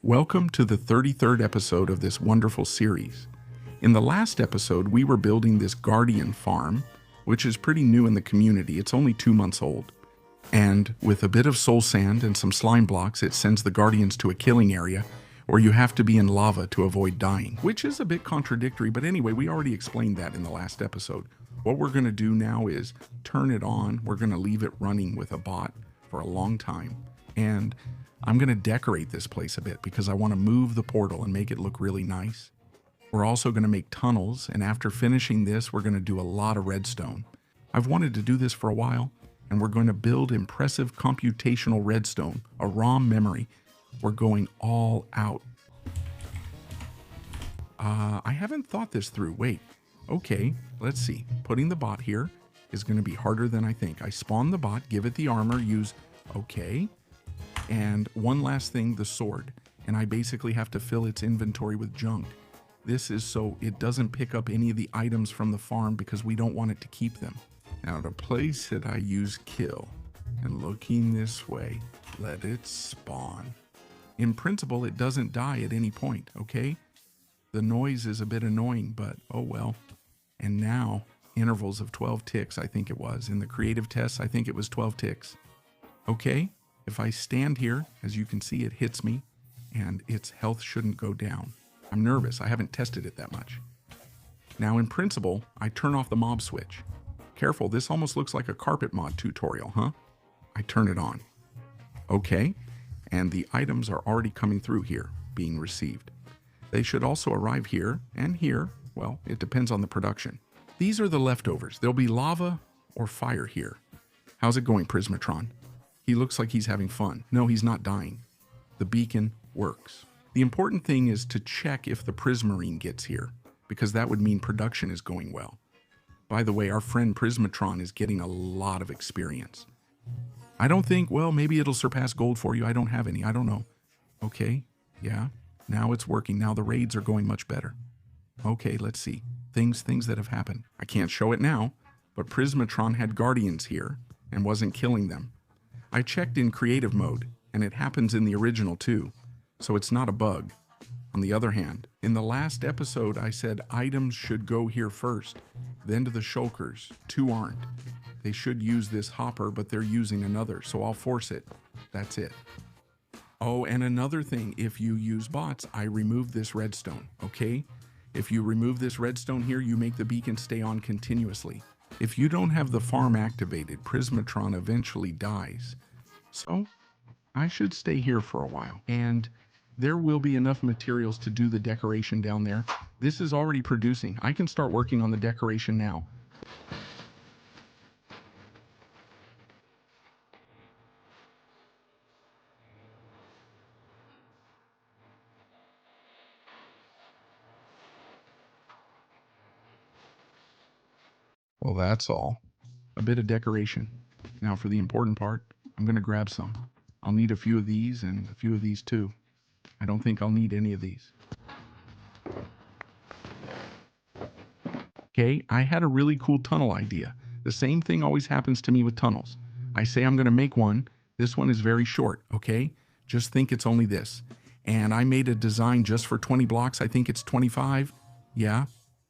Welcome to the 33rd episode of this wonderful series. In the last episode, we were building this guardian farm, which is pretty new in the community. It's only 2 months old. And with a bit of soul sand and some slime blocks, it sends the guardians to a killing area where you have to be in lava to avoid dying, which is a bit contradictory, but anyway, we already explained that in the last episode. What we're going to do now is turn it on. We're going to leave it running with a bot for a long time. And I'm going to decorate this place a bit because I want to move the portal and make it look really nice. We're also going to make tunnels, and after finishing this, we're going to do a lot of redstone. I've wanted to do this for a while, and we're going to build impressive computational redstone, a ROM memory. We're going all out. I haven't thought this through. Wait. Okay, let's see. Putting the bot here is going to be harder than I think. I spawn the bot, give it the armor, use... Okay. And one last thing, the sword. And I basically have to fill its inventory with junk. This is so it doesn't pick up any of the items from the farm because we don't want it to keep them. Now to place it, I use kill. And looking this way, let it spawn. In principle, it doesn't die at any point, okay? The noise is a bit annoying, but oh well. And now, intervals of 12 ticks, I think it was. In the creative tests, I think it was 12 ticks. Okay? If I stand here, as you can see, it hits me, and its health shouldn't go down. I'm nervous. I haven't tested it that much. Now, in principle, I turn off the mob switch. Careful, this almost looks like a carpet mod tutorial, huh? I turn it on. Okay, and the items are already coming through here, being received. They should also arrive here and here. Well, it depends on the production. These are the leftovers. There'll be lava or fire here. How's it going, Prismatron? He looks like he's having fun. No, he's not dying. The beacon works. The important thing is to check if the Prismarine gets here, because that would mean production is going well. By the way, our friend Prismatron is getting a lot of experience. I don't think, well, maybe it'll surpass gold for you. I don't have any. I don't know. Okay, yeah. Now it's working. Now the raids are going much better. Okay, let's see. Things that have happened. I can't show it now, but Prismatron had guardians here and wasn't killing them. I checked in creative mode, and it happens in the original too, so it's not a bug. On the other hand, in the last episode I said items should go here first, then to the shulkers. 2 aren't. They should use this hopper, but they're using another, so I'll force it. That's it. Oh, and another thing, if you use bots, I remove this redstone, okay? If you remove this redstone here, you make the beacon stay on continuously. If you don't have the farm activated, Prismatron eventually dies. So, I should stay here for a while. And there will be enough materials to do the decoration down there. This is already producing. I can start working on the decoration now. Well, that's all. A bit of decoration. Now for the important part, I'm going to grab some. I'll need a few of these and a few of these too. I don't think I'll need any of these. Okay, I had a really cool tunnel idea. The same thing always happens to me with tunnels. I say I'm going to make one. This one is very short, okay? Just think it's only this. And I made a design just for 20 blocks. I think it's 25. Yeah,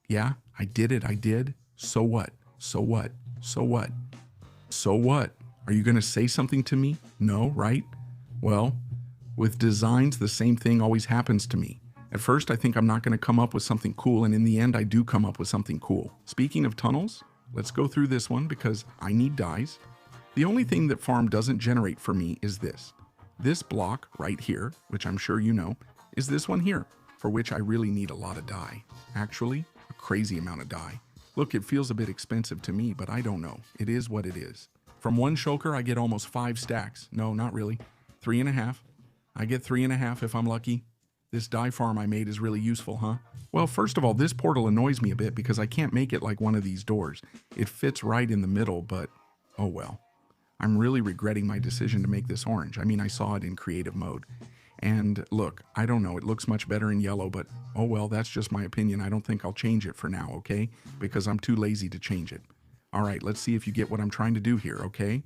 I did it. I did. So what? So what? So what? So what? Are you going to say something to me? No, right? Well, with designs, the same thing always happens to me. At first, I think I'm not going to come up with something cool, and in the end, I do come up with something cool. Speaking of tunnels, let's go through this one because I need dyes. The only thing that farm doesn't generate for me is this. This block right here, which I'm sure you know, is this one here, for which I really need a lot of dye. Actually, a crazy amount of dye. Look, it feels a bit expensive to me, but I don't know. It is what it is. From one shulker, I get almost 5 stacks. No, not really. 3.5. I get 3.5 if I'm lucky. This dye farm I made is really useful, huh? Well, first of all, this portal annoys me a bit because I can't make it like one of these doors. It fits right in the middle, but oh well. I'm really regretting my decision to make this orange. I mean, I saw it in creative mode. And look, I don't know, it looks much better in yellow, but oh well, that's just my opinion. I don't think I'll change it for now, okay? Because I'm too lazy to change it. All right, let's see if you get what I'm trying to do here, okay?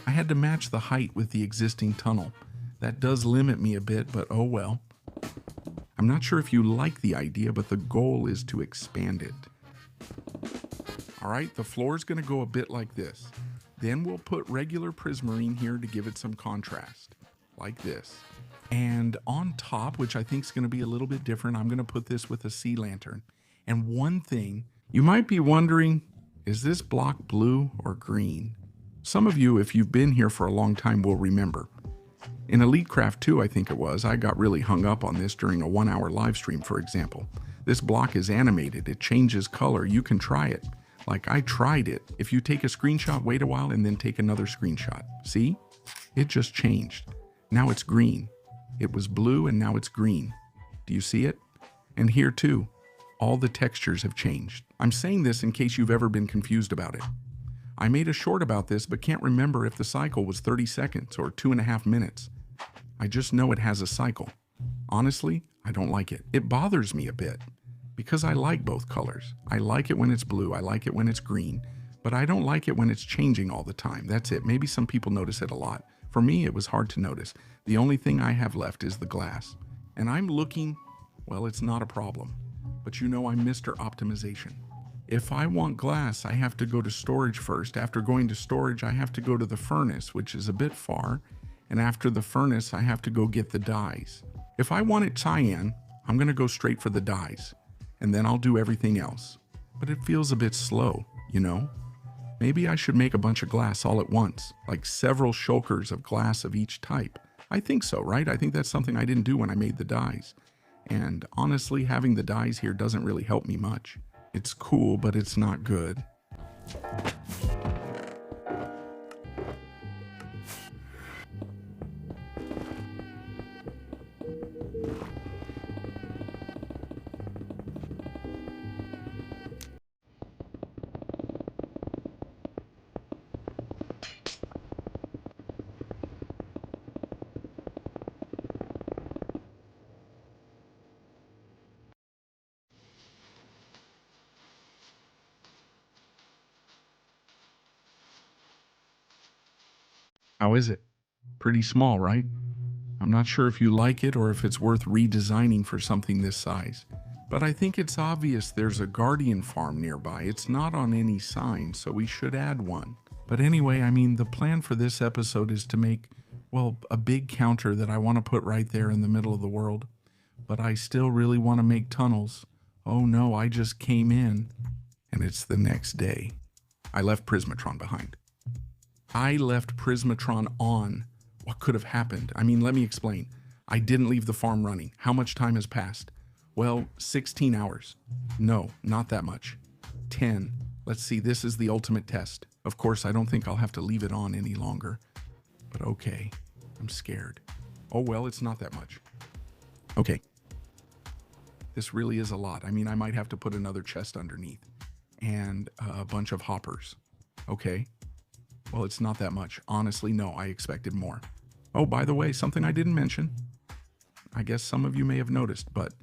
I had to match the height with the existing tunnel. That does limit me a bit, but oh well. I'm not sure if you like the idea, but the goal is to expand it. All right, the floor is going to go a bit like this. Then we'll put regular prismarine here to give it some contrast, like this. And on top, which I think is going to be a little bit different, I'm going to put this with a sea lantern. And one thing, you might be wondering, is this block blue or green? Some of you, if you've been here for a long time, will remember. In EliteCraft 2, I think it was, I got really hung up on this during a 1-hour live stream, for example. This block is animated. It changes color. You can try it. Like, I tried it. If you take a screenshot, wait a while, and then take another screenshot. See? It just changed. Now it's green. It was blue, and now it's green. Do you see it? And here, too, all the textures have changed. I'm saying this in case you've ever been confused about it. I made a short about this, but can't remember if the cycle was 30 seconds or 2.5 minutes. I just know it has a cycle. Honestly, I don't like it. It bothers me a bit because I like both colors. I like it when it's blue. I like it when it's green, but I don't like it when it's changing all the time. That's it. Maybe some people notice it a lot. For me, it was hard to notice. The only thing I have left is the glass. And I'm looking, well, it's not a problem, but you know I'm Mr. Optimization. If I want glass, I have to go to storage first. After going to storage, I have to go to the furnace, which is a bit far. And after the furnace, I have to go get the dyes. If I want it cyan, I'm going to go straight for the dyes, and then I'll do everything else. But it feels a bit slow, you know? Maybe I should make a bunch of glass all at once, like several shulkers of glass of each type. I think so, right? I think that's something I didn't do when I made the dyes. And honestly, having the dyes here doesn't really help me much. It's cool, but it's not good. How is it? Pretty small, right? I'm not sure if you like it or if it's worth redesigning for something this size. But I think it's obvious there's a guardian farm nearby. It's not on any sign, so we should add one. But anyway, I mean, the plan for this episode is to make, well, a big counter that I want to put right there in the middle of the world. But I still really want to make tunnels. Oh no, I just came in, and it's the next day. I left Prismatron behind. I left Prismatron on. What could have happened? I mean, let me explain. I didn't leave the farm running. How much time has passed? Well, 16 hours. No, not that much. 10. Let's see, this is the ultimate test. Of course, I don't think I'll have to leave it on any longer. But okay, I'm scared. Oh well, it's not that much. Okay. This really is a lot. I mean, I might have to put another chest underneath. And a bunch of hoppers. Okay. Well, it's not that much. Honestly, no, I expected more. Oh, by the way, something I didn't mention. I guess some of you may have noticed, but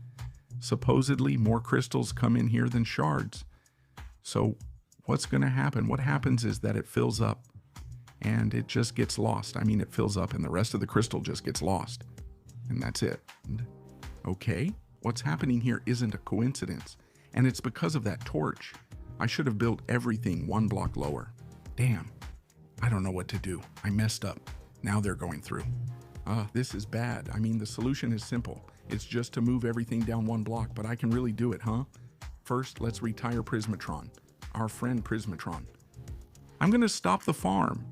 supposedly more crystals come in here than shards. So what's going to happen? What happens is that it fills up and it just gets lost. I mean, it fills up and the rest of the crystal just gets lost. And that's it. And, okay, what's happening here isn't a coincidence. And it's because of that torch. I should have built everything one block lower. Damn. I don't know what to do. I messed up. Now they're going through. This is bad. I mean, the solution is simple. It's just to move everything down one block, but I can really do it, huh? First, let's retire Prismatron, our friend Prismatron. I'm going to stop the farm.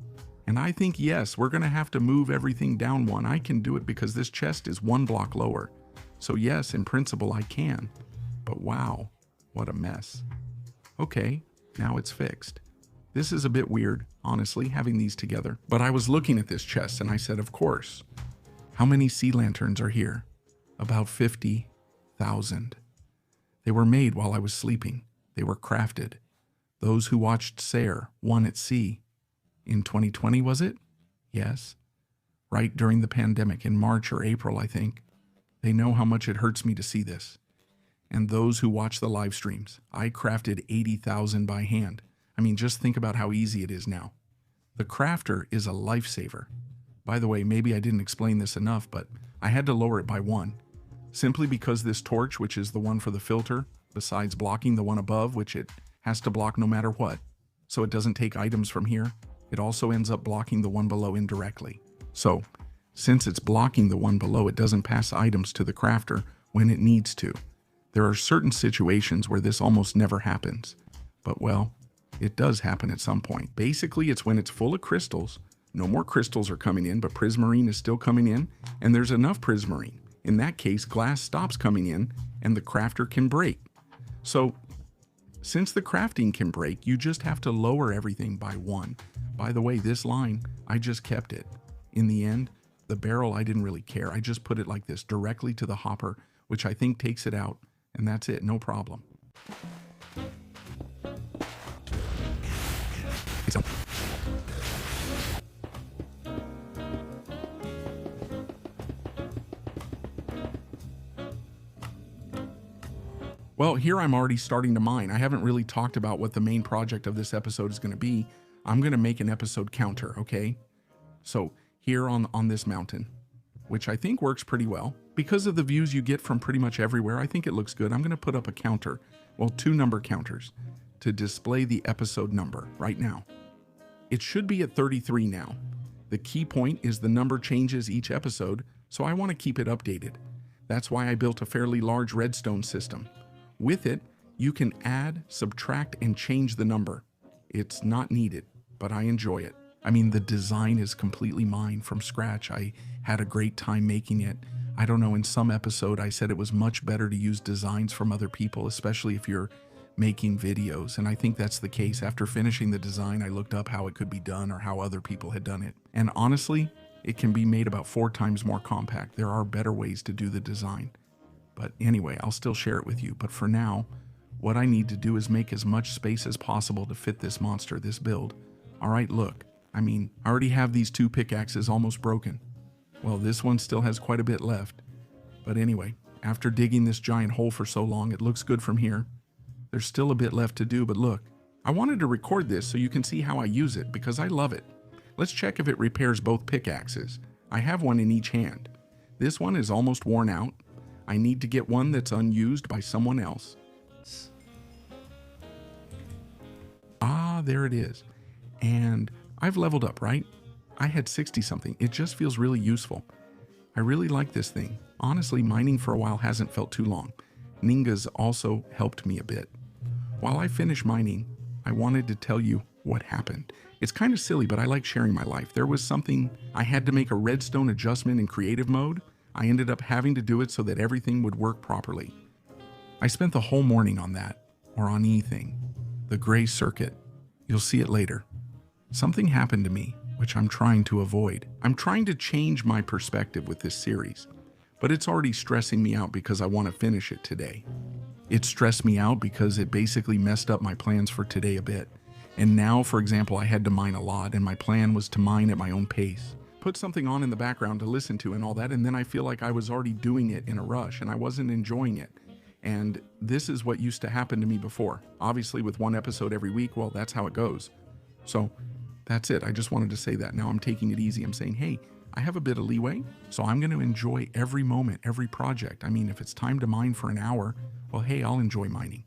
And I think, yes, we're going to have to move everything down one. I can do it because this chest is one block lower. So yes, in principle, I can. But wow, what a mess. Okay, now it's fixed. This is a bit weird, honestly, having these together. But I was looking at this chest and I said, of course. How many sea lanterns are here? About 50,000. They were made while I was sleeping. They were crafted. Those who watched Sayer won at sea. In 2020, was it? Yes. Right during the pandemic, in March or April, I think. They know how much it hurts me to see this. And those who watch the live streams, I crafted 80,000 by hand. I mean, just think about how easy it is now. The crafter is a lifesaver. By the way, maybe I didn't explain this enough, but I had to lower it by 1. Simply because this torch, which is the one for the filter, besides blocking the one above, which it has to block no matter what, so it doesn't take items from here, it also ends up blocking the one below indirectly. So, since it's blocking the one below, it doesn't pass items to the crafter when it needs to. There are certain situations where this almost never happens, but well, it does happen at some point. Basically, it's when it's full of crystals, no more crystals are coming in, but prismarine is still coming in, and there's enough prismarine. In that case, glass stops coming in, and the crafter can break. So, since the crafting can break, you just have to lower everything by 1. By the way, this line, I just kept it. In the end, the barrel, I didn't really care. I just put it like this, directly to the hopper, which I think takes it out, and that's it, no problem. Well, here I'm already starting to mine. I haven't really talked about what the main project of this episode is going to be. I'm going to make an episode counter, okay? So here on this mountain, which I think works pretty well. Because of the views you get from pretty much everywhere, I think it looks good. I'm going to put up a counter, well, 2 number counters, to display the episode number right now. It should be at 33 now. The key point is the number changes each episode, so I want to keep it updated. That's why I built a fairly large redstone system. With it, you can add, subtract, and change the number. It's not needed, but I enjoy it. I mean, the design is completely mine from scratch. I had a great time making it. I don't know, in some episode I said it was much better to use designs from other people, especially if you're making videos, and I think that's the case. After finishing the design, I looked up how it could be done or how other people had done it. And honestly, it can be made about 4 times more compact. There are better ways to do the design. But anyway, I'll still share it with you. But for now, what I need to do is make as much space as possible to fit this monster, this build. All right, look. I mean, I already have these 2 pickaxes almost broken. Well, this one still has quite a bit left. But anyway, after digging this giant hole for so long, it looks good from here. There's still a bit left to do, but look. I wanted to record this so you can see how I use it, because I love it. Let's check if it repairs both pickaxes. I have one in each hand. This one is almost worn out. I need to get one that's unused by someone else. Ah, there it is. And I've leveled up, right? I had 60 something. It just feels really useful. I really like this thing. Honestly, mining for a while hasn't felt too long. Ninga's also helped me a bit. While I finish mining, I wanted to tell you what happened. It's kind of silly, but I like sharing my life. There was something, I had to make a redstone adjustment in creative mode. I ended up having to do it so that everything would work properly. I spent the whole morning on that, or on anything. The gray circuit. You'll see it later. Something happened to me, which I'm trying to avoid. I'm trying to change my perspective with this series, but it's already stressing me out because I want to finish it today. It stressed me out because it basically messed up my plans for today a bit. And now, for example, I had to mine a lot, and my plan was to mine at my own pace. Put something on in the background to listen to and all that, and then I feel like I was already doing it in a rush, and I wasn't enjoying it. And this is what used to happen to me before. Obviously, with 1 episode every week, well, that's how it goes. So, that's it. I just wanted to say that. Now I'm taking it easy. I'm saying, hey, I have a bit of leeway, so I'm going to enjoy every moment, every project. I mean, if it's time to mine for an hour, well, hey, I'll enjoy mining.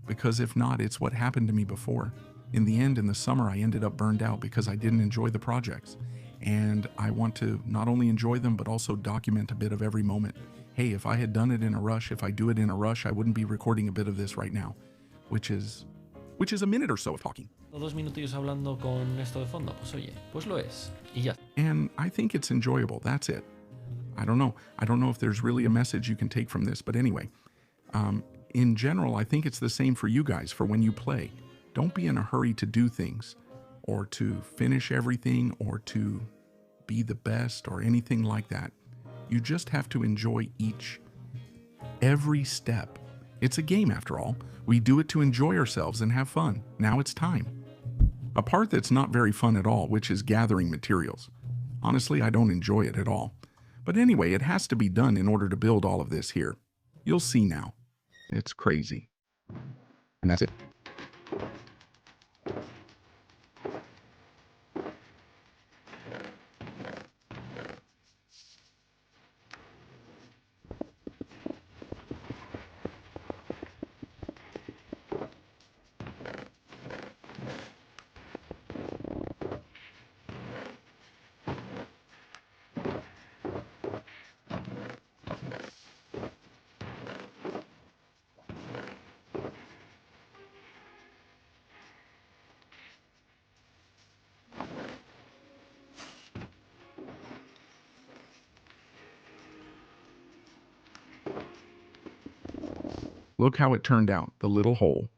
Because if not, it's what happened to me before. In the end, in the summer, I ended up burned out because I didn't enjoy the projects. And I want to not only enjoy them, but also document a bit of every moment. Hey, if I had done it in a rush, if I do it in a rush, I wouldn't be recording a bit of this right now, which is a minute or so of talking. 2 minutillos hablando con esto de fondo, pues oye, pues lo es. Y ya. And I think it's enjoyable. That's it. I don't know. I don't know if there's really a message you can take from this, but anyway, in general, I think it's the same for you guys, for when you play. Don't be in a hurry to do things, or to finish everything, or to be the best, or anything like that. You just have to enjoy every step. It's a game after all. We do it to enjoy ourselves and have fun. Now it's time. A part that's not very fun at all, which is gathering materials. Honestly, I don't enjoy it at all. But anyway, it has to be done in order to build all of this here. You'll see now. It's crazy. And that's it. Look how it turned out, the little hole.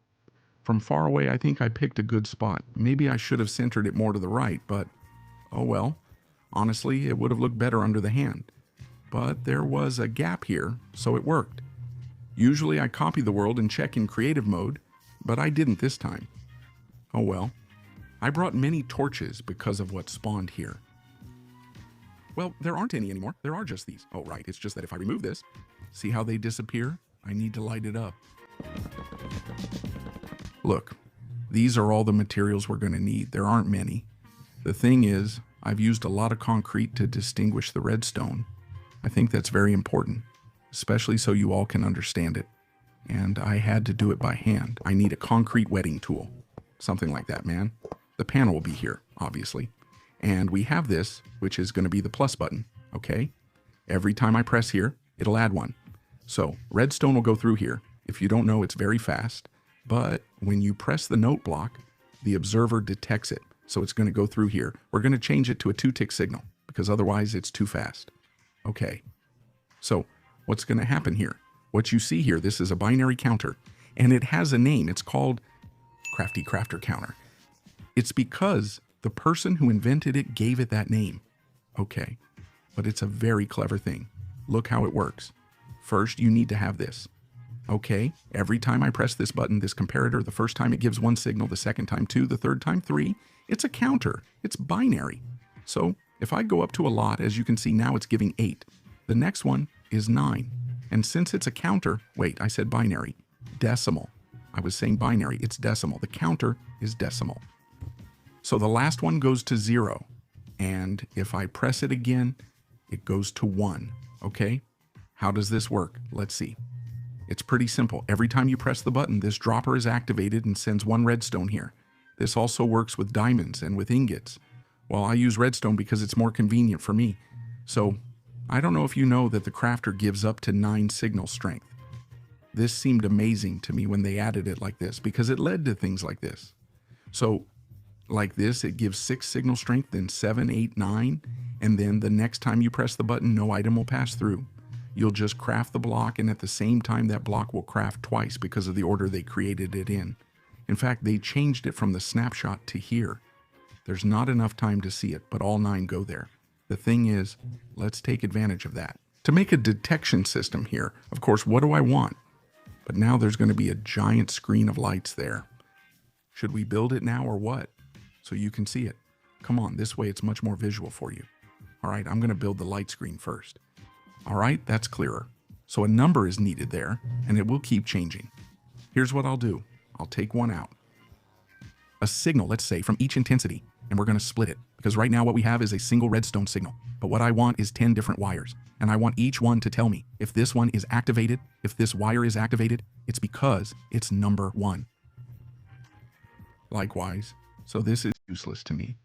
From far away, I think I picked a good spot. Maybe I should have centered it more to the right, but oh well. Honestly, it would have looked better under the hand. But there was a gap here, so it worked. Usually I copy the world and check in creative mode, but I didn't this time. Oh well. I brought many torches because of what spawned here. Well, there aren't any anymore. There are just these. Oh, right. It's just that if I remove this, see how they disappear? I need to light it up. Look, these are all the materials we're going to need. There aren't many. The thing is, I've used a lot of concrete to distinguish the redstone. I think that's very important, especially so you all can understand it. And I had to do it by hand. I need a concrete wetting tool. Something like that, man. The panel will be here, obviously. And we have this, which is going to be the plus button, okay? Every time I press here, it'll add one. So redstone will go through here. If you don't know, it's very fast. But when you press the note block, the observer detects it. So it's going to go through here. We're going to change it to a 2-tick signal because otherwise it's too fast. Okay. So what's going to happen here? What you see here, this is a binary counter, and it has a name. It's called Crafty Crafter Counter. It's because the person who invented it gave it that name. Okay, but it's a very clever thing. Look how it works. First, you need to have this. Okay, every time I press this button, this comparator, the first time it gives 1 signal, the second time 2, the third time 3. It's a counter. It's binary. So if I go up to a lot, as you can see now it's giving 8. The next one is 9. And since it's a counter, wait, I said binary, decimal. I was saying binary, it's decimal. The counter is decimal. So the last one goes to 0. And if I press it again, it goes to 1. Okay? How does this work? Let's see. It's pretty simple. Every time you press the button, this dropper is activated and sends 1 redstone here. This also works with diamonds and with ingots. Well, I use redstone because it's more convenient for me. So, I don't know if you know that the crafter gives up to 9 signal strength. This seemed amazing to me when they added it like this because it led to things like this. So, like this, it gives 6 signal strength, then 7, 8, 9, and then the next time you press the button, no item will pass through. You'll just craft the block, and at the same time, that block will craft twice because of the order they created it in. In fact, they changed it from the snapshot to here. There's not enough time to see it, but all 9 go there. The thing is, let's take advantage of that. To make a detection system here, of course, what do I want? But now there's going to be a giant screen of lights there. Should we build it now or what? So you can see it. Come on, this way it's much more visual for you. All right, I'm going to build the light screen first. All right, that's clearer. So a number is needed there, and it will keep changing. Here's what I'll do. I'll take 1 out. A signal, let's say, from each intensity, and we're going to split it. Because right now what we have is a single redstone signal. But what I want is 10 different wires. And I want each one to tell me if this one is activated, if this wire is activated, it's because it's number 1. Likewise, so this is useless to me.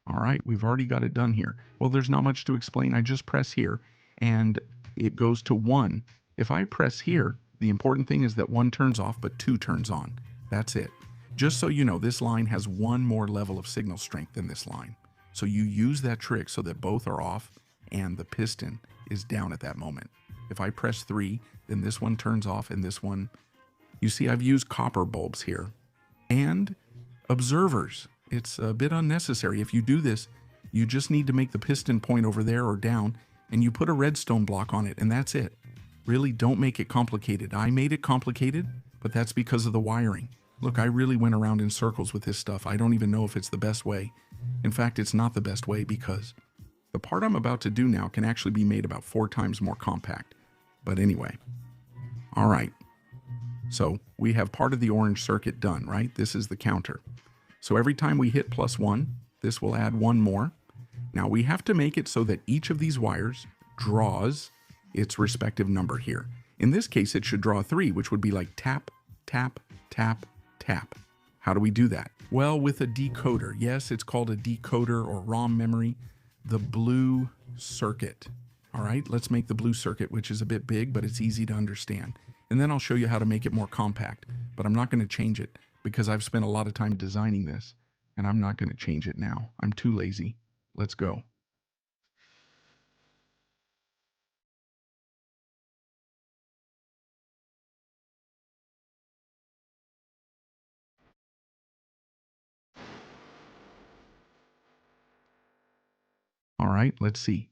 All right, we've already got it done here. Well, there's not much to explain. I just press here and it goes to 1. If I press here, the important thing is that 1 turns off, but 2 turns on. That's it. Just so you know, this line has 1 more level of signal strength than this line. So you use that trick so that both are off and the piston is down at that moment. If I press 3, then this one turns off and this one... You see, I've used copper bulbs here. And observers. It's a bit unnecessary. If you do this, you just need to make the piston point over there or down, and you put a redstone block on it, and that's it. Really, don't make it complicated. I made it complicated, but that's because of the wiring. Look, I really went around in circles with this stuff. I don't even know if it's the best way. In fact, it's not the best way because the part I'm about to do now can actually be made about 4 times more compact. But anyway. All right. So we have part of the orange circuit done, right? This is the counter. So every time we hit +1, this will add 1 more. Now we have to make it so that each of these wires draws its respective number here. In this case, it should draw 3, which would be like tap, tap, tap, tap. How do we do that? Well, with a decoder. Yes, it's called a decoder or ROM memory. The blue circuit. All right, let's make the blue circuit, which is a bit big, but it's easy to understand. And then I'll show you how to make it more compact, but I'm not going to change it because I've spent a lot of time designing this. And I'm not going to change it now. I'm too lazy. Let's go. All right, let's see.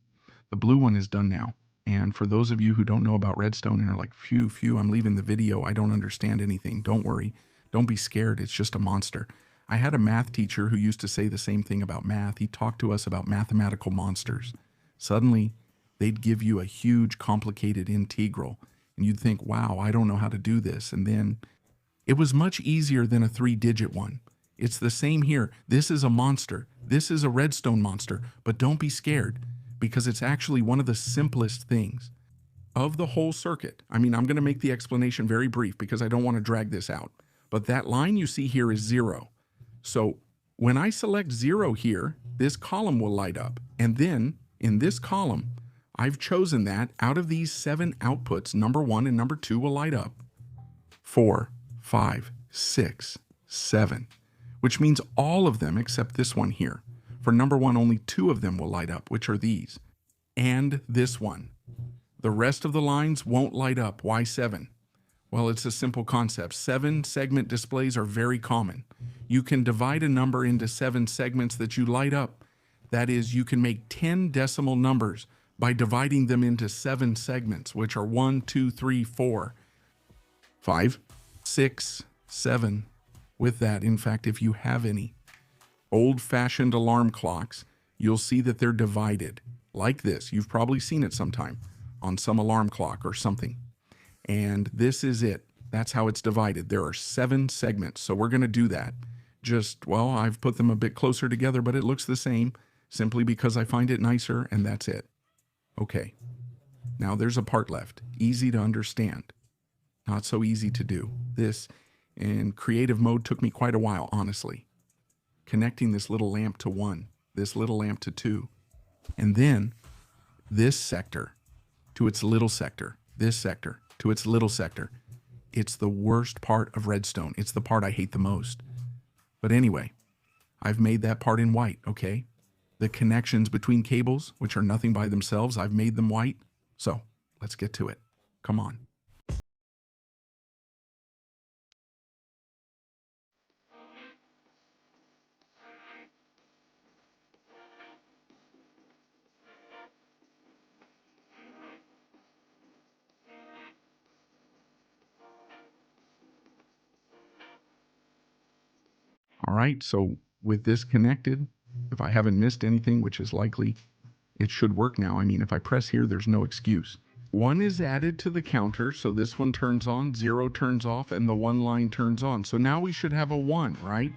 The blue one is done now. And for those of you who don't know about Redstone and are like, phew, I'm leaving the video. I don't understand anything. Don't worry. Don't be scared. It's just a monster. I had a math teacher who used to say the same thing about math. He talked to us about mathematical monsters. Suddenly, they'd give you a huge, complicated integral. And you'd think, wow, I don't know how to do this. And then it was much easier than a 3-digit one. It's the same here. This is a monster. This is a redstone monster. But don't be scared, because it's actually one of the simplest things of the whole circuit. I mean, I'm going to make the explanation very brief because I don't want to drag this out. But that line you see here is 0. So when I select 0 here, this column will light up. And then in this column, I've chosen that out of these 7 outputs, number 1 and number 2 will light up. 4, 5, 6, 7, which means all of them except this one here. For number 1, only 2 of them will light up, which are these, and this one. The rest of the lines won't light up. Why 7? Well, it's a simple concept. 7 segment displays are very common. You can divide a number into 7 segments that you light up. That is, you can make 10 decimal numbers by dividing them into 7 segments, which are 1, 2, 3, 4, 5, 6, 7. With that, in fact, if you have any old-fashioned alarm clocks, you'll see that they're divided like this. You've probably seen it sometime on some alarm clock or something. And this is it. That's how it's divided. There are 7 segments. So we're going to do that. Just, well, I've put them a bit closer together, but it looks the same simply because I find it nicer, and that's it. Okay. Now there's a part left. Easy to understand. Not so easy to do. This, in creative mode, took me quite a while, honestly. Connecting this little lamp to 1, this little lamp to 2, and then this sector to its little sector, this sector to its little sector. It's the worst part of Redstone. It's the part I hate the most. But anyway, I've made that part in white, okay? The connections between cables, which are nothing by themselves, I've made them white. So let's get to it. Come on. All right, so with this connected, if I haven't missed anything, which is likely, it should work now. I mean, if I press here, there's no excuse. 1 is added to the counter, so this one turns on, 0 turns off, and the 1 line turns on. So now we should have a 1, right?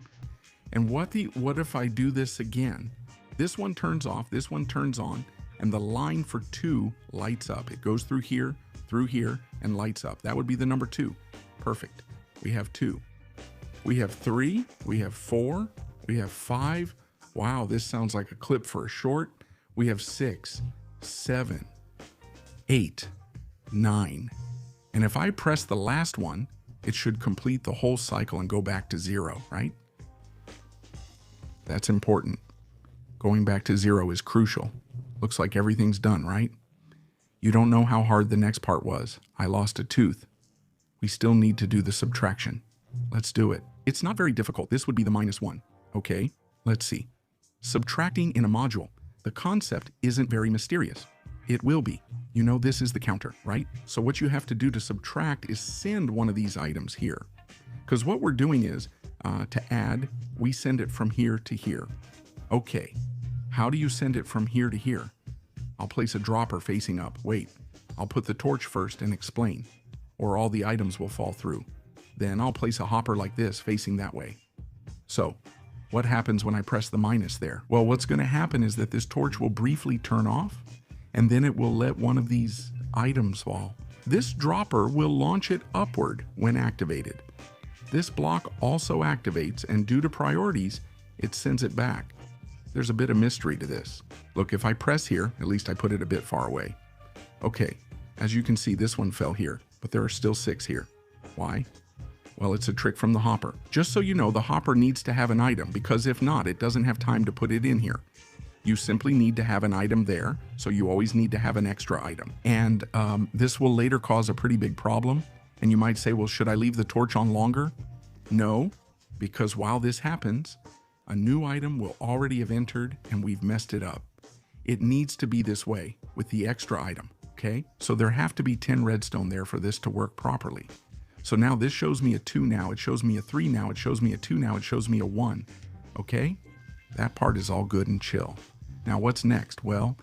And what if I do this again? This one turns off, this one turns on, and the line for 2 lights up. It goes through here, and lights up. That would be the number 2. Perfect. We have 2. We have 3, we have 4, we have 5. Wow, this sounds like a clip for a short. We have 6, 7, 8, 9. And if I press the last one, it should complete the whole cycle and go back to 0, right? That's important. Going back to 0 is crucial. Looks like everything's done, right? You don't know how hard the next part was. I lost a tooth. We still need to do the subtraction. Let's do it. It's not very difficult. This would be the -1. Okay, let's see. Subtracting in a module. The concept isn't very mysterious. It will be. You know this is the counter, right? So what you have to do to subtract is send one of these items here. Because what we're doing is, to add, we send it from here to here. Okay, how do you send it from here to here? I'll place a dropper facing up. Wait, I'll put the torch first and explain, or all the items will fall through. Then I'll place a hopper like this facing that way. So, what happens when I press the minus there? Well, what's going to happen is that this torch will briefly turn off, and then it will let one of these items fall. This dropper will launch it upward when activated. This block also activates, and due to priorities, it sends it back. There's a bit of mystery to this. Look, if I press here, at least I put it a bit far away. Okay, as you can see, this one fell here, but there are still 6 here. Why? Well, it's a trick from the hopper. Just so you know, the hopper needs to have an item, because if not, it doesn't have time to put it in here. You simply need to have an item there, so you always need to have an extra item. And this will later cause a pretty big problem. And you might say, well, should I leave the torch on longer? No, because while this happens, a new item will already have entered and we've messed it up. It needs to be this way with the extra item, okay? So there have to be 10 redstone there for this to work properly. So now this shows me a 2 now, it shows me a 3 now, it shows me a 2 now, it shows me a 1, okay? That part is all good and chill. Now what's next? Well,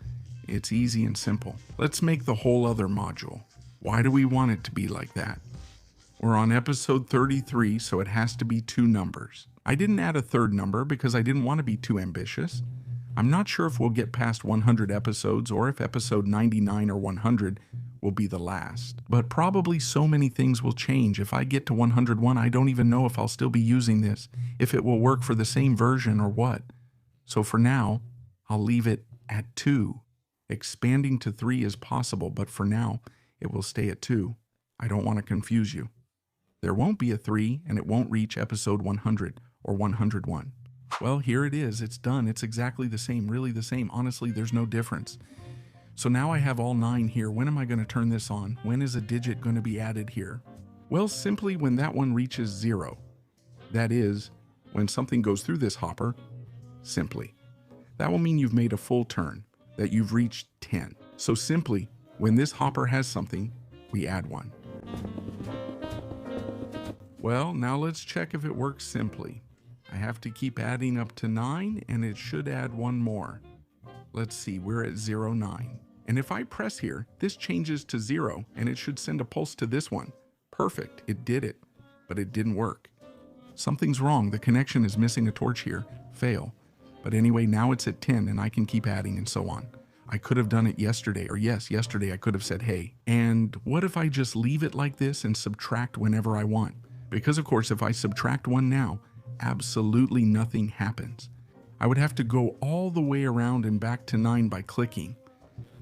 it's easy and simple. Let's make the whole other module. Why do we want it to be like that? We're on episode 33, so it has to be 2 numbers. I didn't add a third number because I didn't want to be too ambitious. I'm not sure if we'll get past 100 episodes or if episode 99 or 100 will be the last. But probably so many things will change. If I get to 101, I don't even know if I'll still be using this, if it will work for the same version or what. So for now, I'll leave it at 2. Expanding to 3 is possible, but for now, it will stay at 2. I don't want to confuse you. There won't be a 3, and it won't reach episode 100 or 101. Well, here it is. It's done. It's exactly the same, really the same. Honestly, there's no difference. So now I have all 9 here. When am I going to turn this on? When is a digit going to be added here? Well, simply when that one reaches 0. That is, when something goes through this hopper, simply. That will mean you've made a full turn, that you've reached 10. So simply, when this hopper has something, we add 1. Well, now let's check if it works simply. I have to keep adding up to 9, and it should add 1 more. Let's see, we're at 0, 9. And if I press here, this changes to 0, and it should send a pulse to this one. Perfect, it did it, but it didn't work. Something's wrong, the connection is missing a torch here. Fail. But anyway, now it's at 10, and I can keep adding and so on. I could have done it yesterday, or yes, yesterday I could have said, hey. And what if I just leave it like this and subtract whenever I want? Because of course, if I subtract 1 now, absolutely nothing happens. I would have to go all the way around and back to 9 by clicking.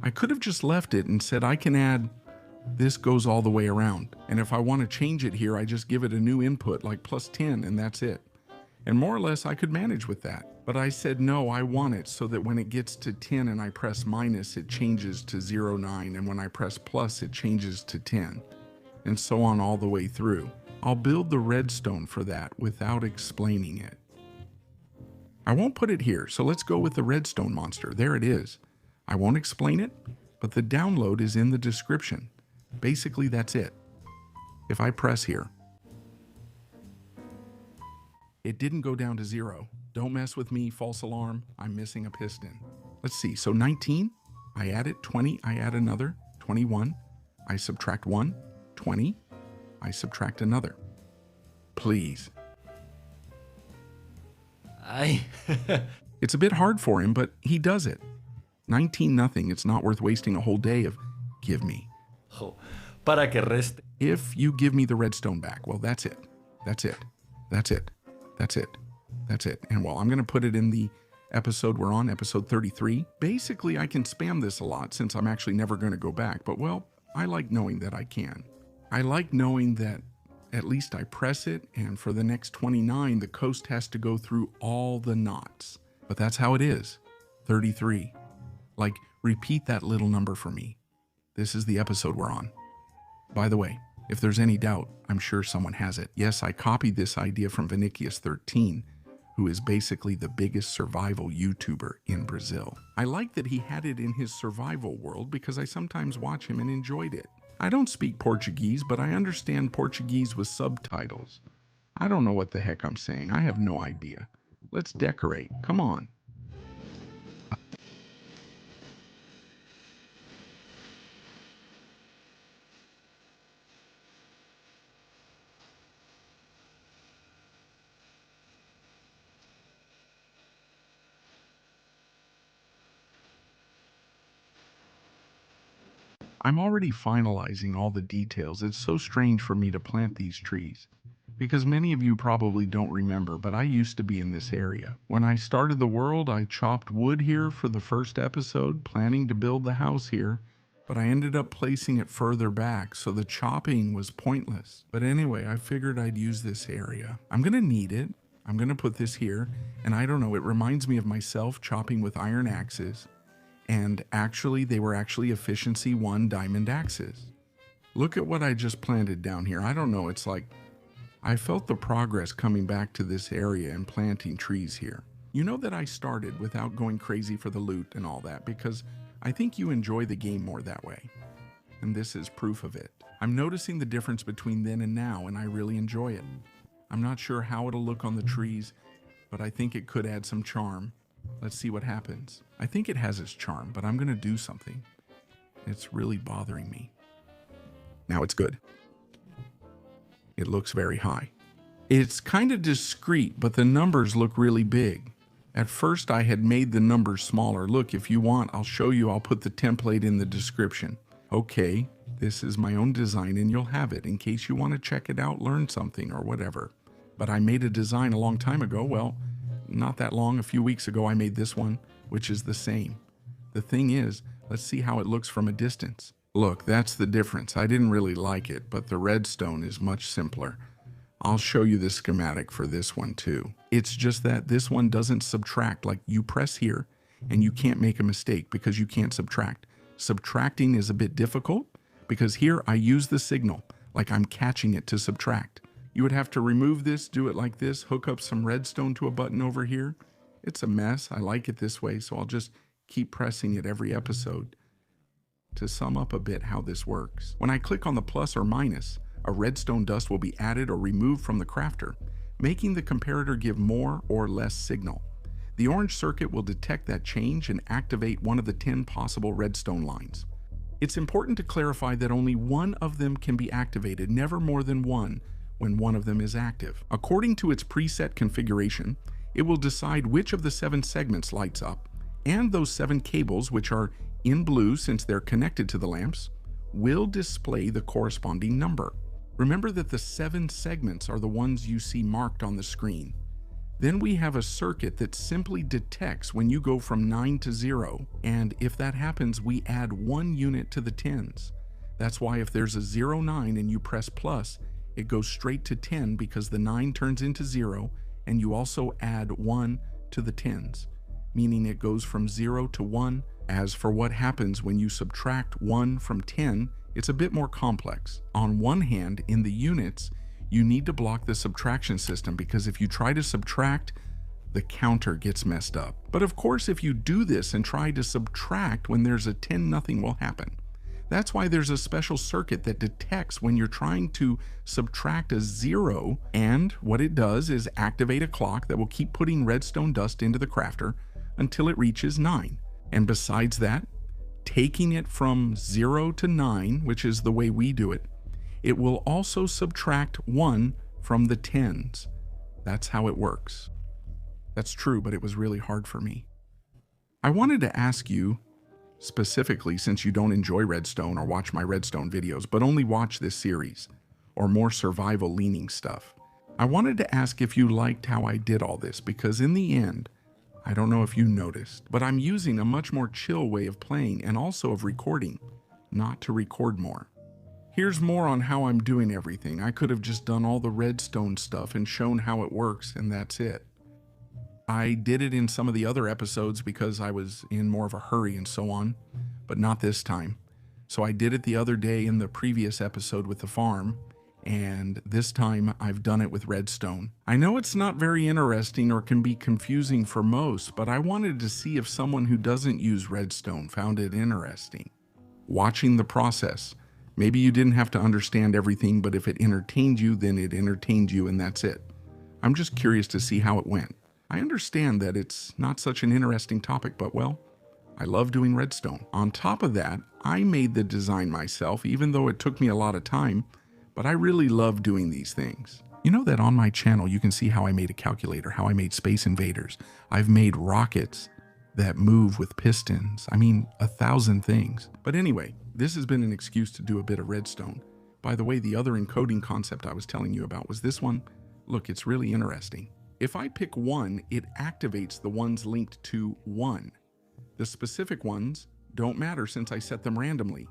I could have just left it and said I can add, this goes all the way around. And if I want to change it here, I just give it a new input like +10 and that's it. And more or less I could manage with that. But I said no, I want it so that when it gets to 10 and I press minus, it changes to 0, 9. And when I press plus, it changes to 10. And so on all the way through. I'll build the redstone for that without explaining it. I won't put it here, so let's go with the redstone monster. There it is. I won't explain it, but the download is in the description. Basically, that's it. If I press here, it didn't go down to 0. Don't mess with me, false alarm. I'm missing a piston. Let's see, so 19, I add it, 20, I add another, 21, I subtract 1, 20, I subtract another. Please. It's a bit hard for him, but he does it. 19 nothing. It's not worth wasting a whole day of give me. Para que reste. If you give me the redstone back, well, that's it. That's it. That's it. That's it. That's it. And well, I'm going to put it in the episode we're on, episode 33. Basically, I can spam this a lot since I'm actually never going to go back. But well, I like knowing that I can. I like knowing that at least I press it, and for the next 29, the coast has to go through all the knots. But that's how it is. 33. Like, repeat that little number for me. This is the episode we're on. By the way, if there's any doubt, I'm sure someone has it. Yes, I copied this idea from Vinicius13, who is basically the biggest survival YouTuber in Brazil. I like that he had it in his survival world because I sometimes watch him and enjoyed it. I don't speak Portuguese, but I understand Portuguese with subtitles. I don't know what the heck I'm saying. I have no idea. Let's decorate. Come on. I'm already finalizing all the details. It's so strange for me to plant these trees. Because many of you probably don't remember, but I used to be in this area. When I started the world, I chopped wood here for the first episode, planning to build the house here. but I ended up placing it further back, so the chopping was pointless. But anyway, I figured I'd use this area. I'm gonna need it. I'm gonna put this here, and I don't know, it reminds me of myself chopping with iron axes, and actually, they were actually efficiency 1 diamond axes. Look at what I just planted down here. I don't know, it's like, I felt the progress coming back to this area and planting trees here. You know that I started without going crazy for the loot and all that, because I think you enjoy the game more that way. And this is proof of it. I'm noticing the difference between then and now, and I really enjoy it. I'm not sure how it'll look on the trees, but I think it could add some charm. Let's see what happens. I think it has its charm, but I'm gonna do something. It's really bothering me. Now it's good. It looks very high. It's kind of discreet, but the numbers look really big. At first I had made the numbers smaller. Look, if you want, I'll show you. I'll put the template in the description. Okay, this is my own design and you'll have it in case you want to check it out, learn something or whatever. But I made a design a long time ago. Well, not that long, a few weeks ago, I made this one, which is the same. The thing is, let's see how it looks from a distance. Look, that's the difference. I didn't really like it, but the redstone is much simpler. I'll show you the schematic for this one too. It's just that this one doesn't subtract. Like, you press here and you can't make a mistake because you can't subtract. Subtracting is a bit difficult because here I use the signal, like I'm catching it to subtract. You would have to remove this, do it like this, hook up some redstone to a button over here. It's a mess. I like it this way, so I'll just keep pressing it every episode. To sum up a bit how this works, when I click on the plus or minus, a redstone dust will be added or removed from the crafter, making the comparator give more or less signal. The orange circuit will detect that change and activate one of the 10 possible redstone lines. It's important to clarify that only one of them can be activated, never more than one, when one of them is active. According to its preset configuration, it will decide which of the 7 segments lights up, and those 7 cables, which are in blue since they're connected to the lamps, will display the corresponding number. Remember that the 7 segments are the ones you see marked on the screen. Then we have a circuit that simply detects when you go from 9 to 0, and if that happens, we add 1 unit to the 10s. That's why if there's a 0, 9 and you press plus, it goes straight to 10 because the 9 turns into 0, and you also add 1 to the 10s, meaning it goes from 0 to 1. As for what happens when you subtract 1 from 10, it's a bit more complex. On one hand, in the units, you need to block the subtraction system because if you try to subtract, the counter gets messed up. But of course, if you do this and try to subtract when there's a 10, nothing will happen. That's why there's a special circuit that detects when you're trying to subtract a 0, and what it does is activate a clock that will keep putting redstone dust into the crafter until it reaches 9. And besides that, taking it from 0 to 9, which is the way we do it, it will also subtract 1 from the 10s. That's how it works. That's true, but it was really hard for me. I wanted to ask you, specifically since you don't enjoy Redstone or watch my Redstone videos, but only watch this series, or more survival-leaning stuff, I wanted to ask if you liked how I did all this, because in the end, I don't know if you noticed, but I'm using a much more chill way of playing and also of recording, not to record more. Here's more on how I'm doing everything. I could have just done all the redstone stuff and shown how it works, and that's it. I did it in some of the other episodes because I was in more of a hurry and so on, but not this time. So I did it the other day in the previous episode with the farm, and this time I've done it with redstone. I know it's not very interesting or can be confusing for most, but I wanted to see if someone who doesn't use redstone found it interesting. Watching the process. Maybe you didn't have to understand everything, but if it entertained you, then it entertained you and that's it. I'm just curious to see how it went. I understand that it's not such an interesting topic, but well, I love doing redstone. On top of that, I made the design myself, even though it took me a lot of time, but I really love doing these things. You know that on my channel, you can see how I made a calculator, how I made Space Invaders. I've made rockets that move with pistons. I mean, 1,000 things. But anyway, this has been an excuse to do a bit of redstone. By the way, the other encoding concept I was telling you about was this one. Look, it's really interesting. If I pick 1, it activates the ones linked to 1. The specific ones don't matter since I set them randomly.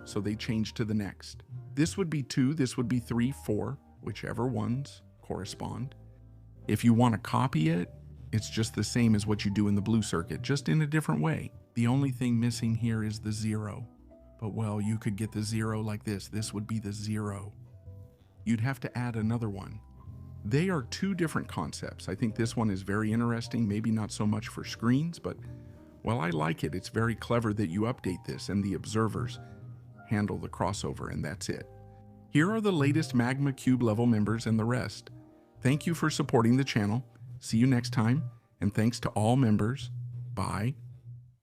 so they change to the next. This would be 2, this would be 3, 4, whichever ones correspond. If you want to copy it, it's just the same as what you do in the blue circuit, just in a different way. The only thing missing here is the 0. But well, you could get the 0 like this. This would be the 0. You'd have to add another one. They are two different concepts. I think this one is very interesting, maybe not so much for screens, but well, I like it. It's very clever that you update this and the observers handle the crossover, and that's it. Here are the latest Magma Cube level members and the rest. Thank you for supporting the channel. See you next time, and thanks to all members. Bye.